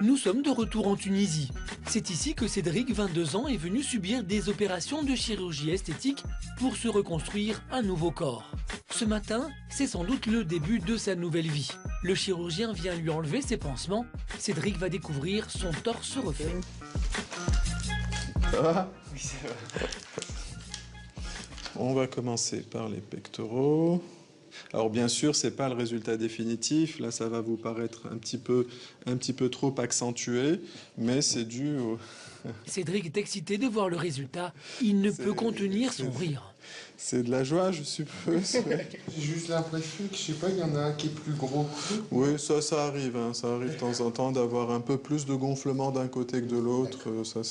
Nous sommes de retour en Tunisie. C'est ici que Cédric, 22 ans, est venu subir des opérations de chirurgie esthétique pour se reconstruire un nouveau corps. Ce matin, c'est sans doute le début de sa nouvelle vie. Le chirurgien vient lui enlever ses pansements. Cédric va découvrir son torse refait. Ça va? Oui, ça va. On va commencer par les pectoraux. Alors bien sûr, c'est pas le résultat définitif. Là, ça va vous paraître un petit peu trop accentué, mais c'est dû au... Cédric est excité de voir le résultat. Il ne peut contenir son rire. C'est de la joie, je suppose. J'ai juste l'impression que, je sais pas, il y en a un qui est plus gros. Oui, ça arrive. Hein. Ça arrive de temps en temps d'avoir un peu plus de gonflement d'un côté que de l'autre. Ça,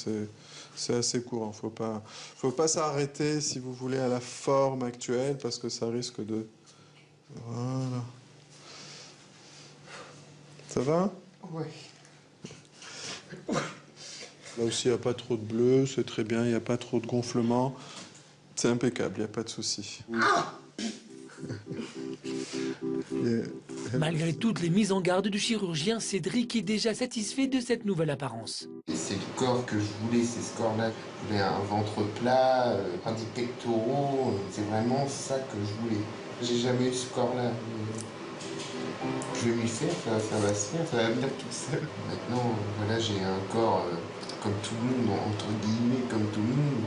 c'est assez courant. Faut pas s'arrêter, si vous voulez, à la forme actuelle, parce que ça risque de... Voilà. Ça va? Oui. Là aussi, il n'y a pas trop de bleu, c'est très bien, il n'y a pas trop de gonflement. C'est impeccable, il n'y a pas de souci. Malgré toutes les mises en garde du chirurgien, Cédric est déjà satisfait de cette nouvelle apparence. C'est le corps que je voulais, c'est ce corps-là. Je voulais un ventre plat, des pectoraux, c'est vraiment ça que je voulais. J'ai jamais eu ce corps-là. Je vais lui faire, ça va se faire, ça va venir tout seul. Maintenant, voilà, j'ai un corps comme tout le monde, entre guillemets, comme tout le monde.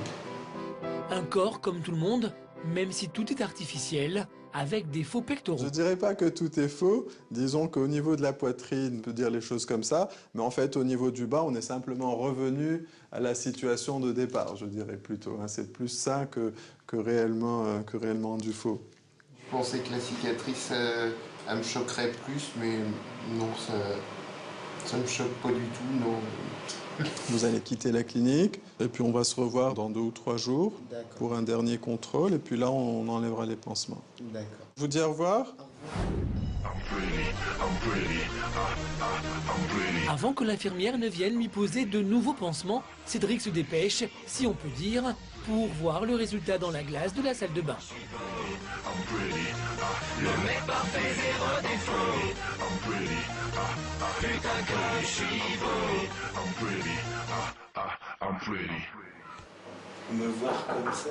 Un corps comme tout le monde, même si tout est artificiel, avec des faux pectoraux. Je ne dirais pas que tout est faux. Disons qu'au niveau de la poitrine, on peut dire les choses comme ça. Mais en fait, au niveau du bas, on est simplement revenu à la situation de départ, je dirais plutôt. C'est plus ça que réellement du faux. Je pensais que la cicatrice, elle me choquerait plus, mais non, ça me choque pas du tout, non. Vous allez quitter la clinique, et puis on va se revoir dans 2 ou 3 jours pour un dernier contrôle, et puis là, on enlèvera les pansements. D'accord. Je vous dis au revoir. Avant que l'infirmière ne vienne lui poser de nouveaux pansements, Cédric se dépêche, si on peut dire, pour voir le résultat dans la glace de la salle de bain. Le mec parfait, zéro défaut. Putain que je suis beau. I'm pretty. Me voir comme ça.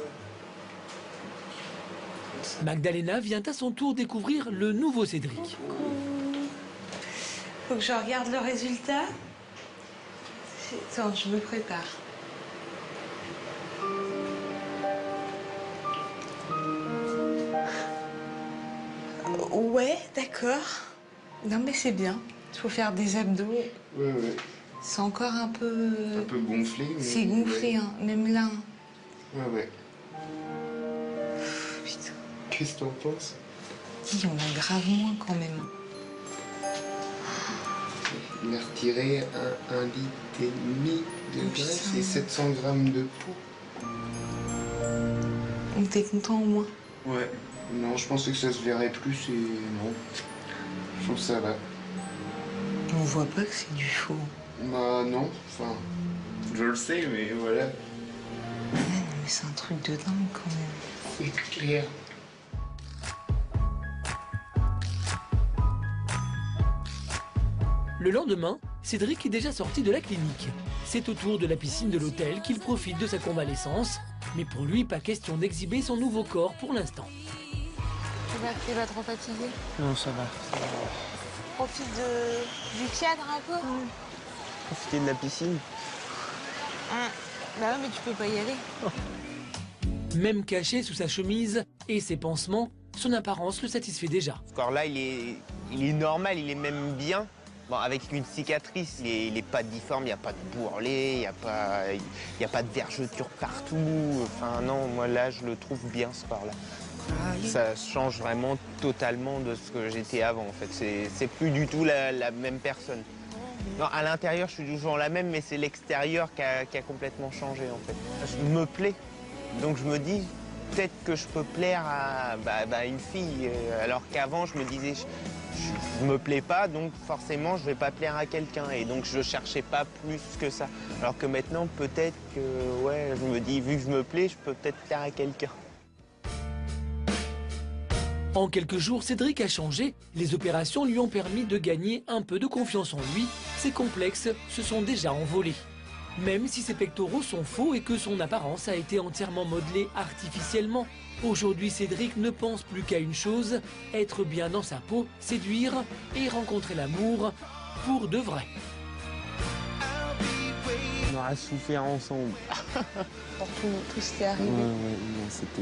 Magdalena vient à son tour découvrir le nouveau Cédric. Faut que je regarde le résultat. Attends, je me prépare. Ouais, d'accord. Non mais c'est bien. Il faut faire des abdos. Ouais. C'est encore un peu... Un peu gonflé. Mais... C'est gonflé, hein, même là. Ouais. Putain. Qu'est-ce que t'en penses? Dis, on a grave moins quand même. Il a retiré 1,5 litre de graisse et 700 grammes de peau. Donc t'es content au moins? Ouais. Non, je pensais que ça se verrait plus et non. Je trouve ça va. On voit pas que c'est du faux. Bah non, enfin... Je le sais, mais voilà. Ouais, non mais c'est un truc de dingue quand même. C'est clair. Le lendemain, Cédric est déjà sorti de la clinique. C'est au tour de la piscine de l'hôtel qu'il profite de sa convalescence. Mais pour lui, pas question d'exhiber son nouveau corps pour l'instant. Tu vas trop fatigué? Non, ça va. Profite du cadre un peu. Profiter de la piscine. Bah ouais, mais tu peux pas y aller. Même caché sous sa chemise et ses pansements, son apparence le satisfait déjà. Ce corps-là, il est normal, il est même bien. Bon, avec une cicatrice, il est pas difforme, il n'y a pas de bourrelet, il n'y a pas de vergeture partout. Enfin non, moi là, je le trouve bien ce corps-là. Ça change vraiment totalement de ce que j'étais avant, en fait. C'est plus du tout la même personne. Non, à l'intérieur, je suis toujours la même, mais c'est l'extérieur qui a complètement changé, en fait. Je me plais, donc je me dis, peut-être que je peux plaire à une fille, alors qu'avant, je me disais, je me plais pas, donc forcément, je vais pas plaire à quelqu'un, et donc je cherchais pas plus que ça. Alors que maintenant, peut-être que, ouais, je me dis, vu que je me plais, je peux peut-être plaire à quelqu'un. En quelques jours, Cédric a changé. Les opérations lui ont permis de gagner un peu de confiance en lui ses complexes se sont déjà envolés. Même si ses pectoraux sont faux et que son apparence a été entièrement modelée artificiellement, aujourd'hui Cédric ne pense plus qu'à une chose, être bien dans sa peau, séduire et rencontrer l'amour pour de vrai. On aura souffert ensemble. Pour tout ce qui est arrivé. Ouais, non, c'était